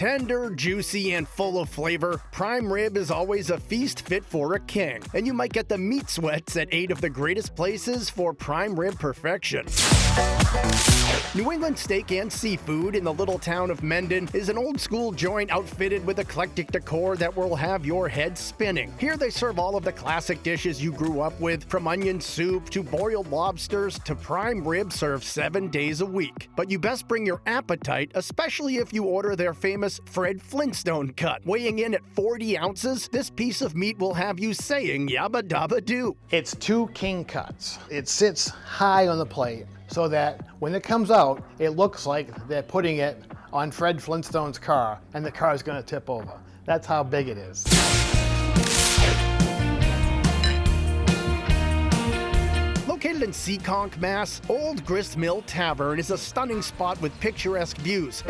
Tender, juicy, and full of flavor, prime rib is always a feast fit for a king. And you might get the meat sweats at 8 of the greatest places for prime rib perfection. New England Steak and Seafood in the little town of Mendon is an old-school joint outfitted with eclectic decor that will have your head spinning. Here they serve all of the classic dishes you grew up with, from onion soup to boiled lobsters to prime rib served 7 days a week. But you best bring your appetite, especially if you order their famous Fred Flintstone cut. Weighing in at 40 ounces, this piece of meat will have you saying yabba dabba doo. It's 2 king cuts. It sits high on the plate so that when it comes out, it looks like they're putting it on Fred Flintstone's car and the car is going to tip over. That's how big it is. Located in Seekonk, Mass, Old Grist Mill Tavern is a stunning spot with picturesque views,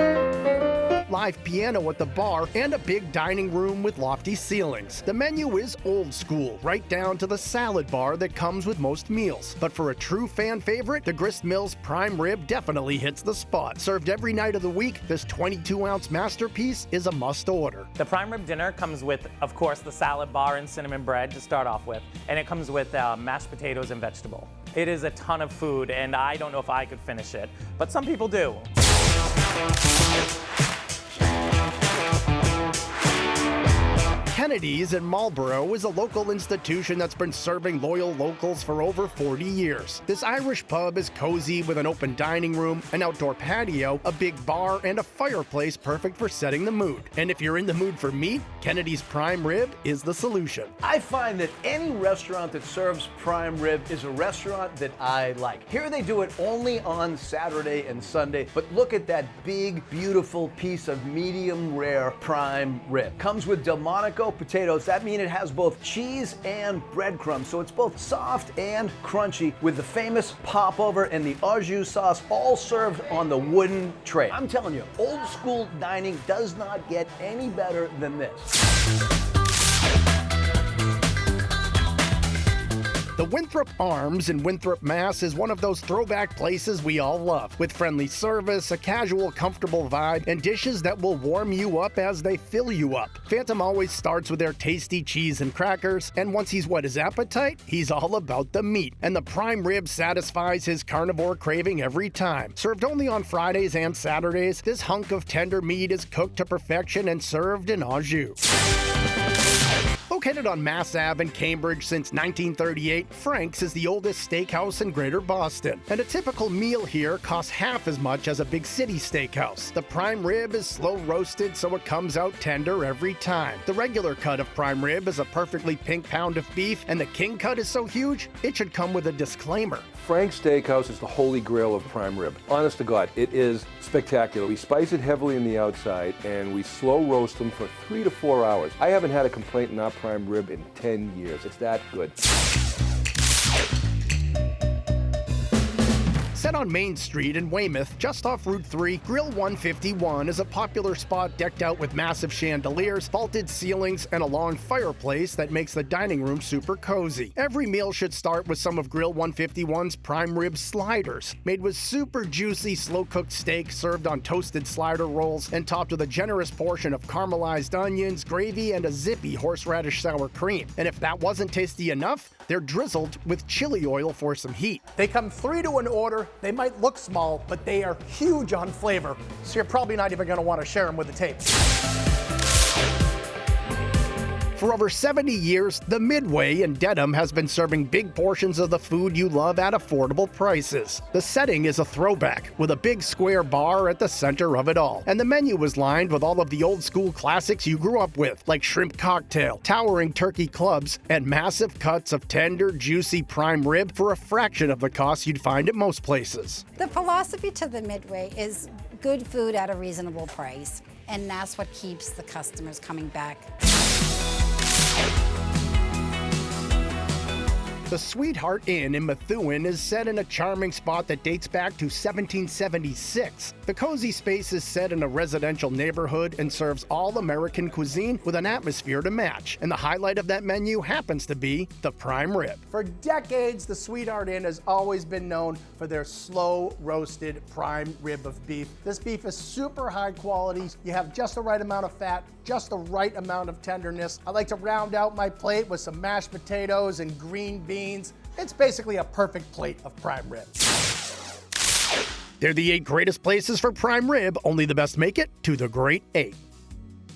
live piano at the bar, and a big dining room with lofty ceilings. The menu is old school, right down to the salad bar that comes with most meals. But for a true fan favorite, the Grist Mill's prime rib definitely hits the spot. Served every night of the week, this 22-ounce masterpiece is a must-order. The prime rib dinner comes with, of course, the salad bar and cinnamon bread to start off with, and it comes with mashed potatoes and vegetable. It is a ton of food, and I don't know if I could finish it, but some people do. Kennedy's in Marlborough is a local institution that's been serving loyal locals for over 40 years. This Irish pub is cozy with an open dining room, an outdoor patio, a big bar, and a fireplace perfect for setting the mood. And if you're in the mood for meat, Kennedy's prime rib is the solution. I find that any restaurant that serves prime rib is a restaurant that I like. Here they do it only on Saturday and Sunday, but look at that big, beautiful piece of medium rare prime rib. Comes with Delmonico potatoes. That means it has both cheese and breadcrumbs, so it's both soft and crunchy, with the famous popover and the au jus sauce all served on the wooden tray. I'm telling you, old school dining does not get any better than this. The Winthrop Arms in Winthrop, Mass. is one of those throwback places we all love, with friendly service, a casual, comfortable vibe, and dishes that will warm you up as they fill you up. Phantom always starts with their tasty cheese and crackers, and once he's whet his appetite, he's all about the meat. And the prime rib satisfies his carnivore craving every time. Served only on Fridays and Saturdays, this hunk of tender meat is cooked to perfection and served in au jus. Located on Mass Ave in Cambridge since 1938, Frank's is the oldest steakhouse in Greater Boston. And a typical meal here costs half as much as a big city steakhouse. The prime rib is slow roasted, so it comes out tender every time. The regular cut of prime rib is a perfectly pink pound of beef, and the king cut is so huge, it should come with a disclaimer. Frank's Steakhouse is the holy grail of prime rib. Honest to God, it is spectacular. We spice it heavily in the outside, and we slow roast them for 3 to 4 hours. I haven't had a complaint in our prime rib in 10 years. It's that good. Set on Main Street in Weymouth, just off Route 3, Grille 151 is a popular spot decked out with massive chandeliers, vaulted ceilings, and a long fireplace that makes the dining room super cozy. Every meal should start with some of Grille 151's prime rib sliders, made with super juicy, slow-cooked steak served on toasted slider rolls and topped with a generous portion of caramelized onions, gravy, and a zippy horseradish sour cream. And if that wasn't tasty enough, they're drizzled with chili oil for some heat. They come 3 to an order. They might look small, but they are huge on flavor, so you're probably not even going to want to share them with the tape. For over 70 years, the Midway in Dedham has been serving big portions of the food you love at affordable prices. The setting is a throwback, with a big square bar at the center of it all. And the menu is lined with all of the old school classics you grew up with, like shrimp cocktail, towering turkey clubs, and massive cuts of tender, juicy prime rib for a fraction of the cost you'd find at most places. The philosophy to the Midway is good food at a reasonable price, and that's what keeps the customers coming back. The Sweetheart Inn in Methuen is set in a charming spot that dates back to 1776. The cozy space is set in a residential neighborhood and serves all American cuisine with an atmosphere to match. And the highlight of that menu happens to be the prime rib. For decades, the Sweetheart Inn has always been known for their slow roasted prime rib of beef. This beef is super high quality. You have just the right amount of fat, just the right amount of tenderness. I like to round out my plate with some mashed potatoes and green beans. It's basically a perfect plate of prime rib. They're the 8 greatest places for prime rib. Only the best make it to the Great 8.